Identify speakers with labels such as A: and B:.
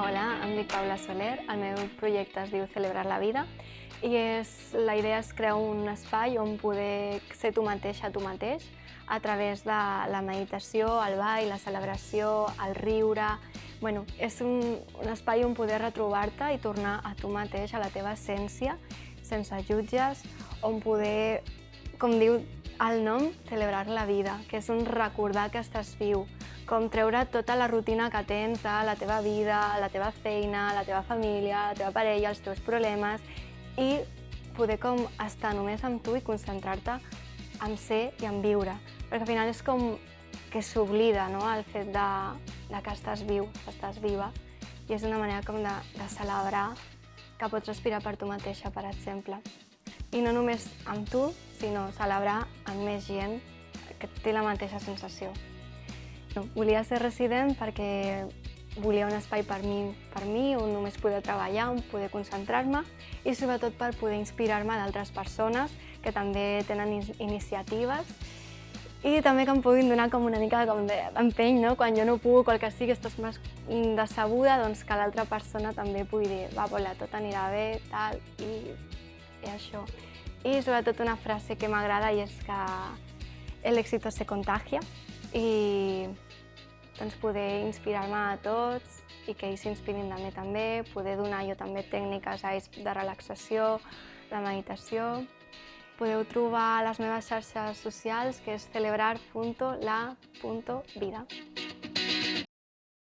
A: Hola, em dic Paula Soler, el meu projecte es diu Celebrar la vida i la idea és crear un espai on poder ser tu mateixa, tu mateix, a través de la meditació, el ball, la celebració, el riure. Bueno, és un espai on poder retrobar-te i tornar a tu mateix, a la teva essència, sense jutges, on poder, com diu el nom, celebrar la vida, que és un recordar que estàs viu, com treure tota la rutina que tens de la teva vida, la teva feina, la teva família, la teva parella, els teus problemes, i poder com estar només amb tu i concentrar-te en ser i en viure, perquè al final és com que s'oblida, no?, el fet de que estàs viu, que estàs viva, i és una manera com de celebrar que pots respirar per tu mateixa, per exemple. I no només amb tu, sinó celebrar amb més gent que té la mateixa sensació. Volia ser resident perquè volia un espai per mi on només poder treballar, on poder concentrar-me i sobretot per poder inspirar-me d'altres persones que també tenen iniciatives i també que em puguin donar com una mica d'empeny, no? Quan jo no puc o el que sigui, estàs més decebuda, doncs que l'altra persona també pugui dir va, Paula, tot anirà bé, tal, i això. I sobretot una frase que m'agrada i és que el éxito se contagia i doncs poder inspirar-me a tots i que ells s'inspirin de mi també, poder donar jo també tècniques a ells de relaxació, de meditació. Podeu trobar a les meves xarxes socials, que és celebrar.la.vida.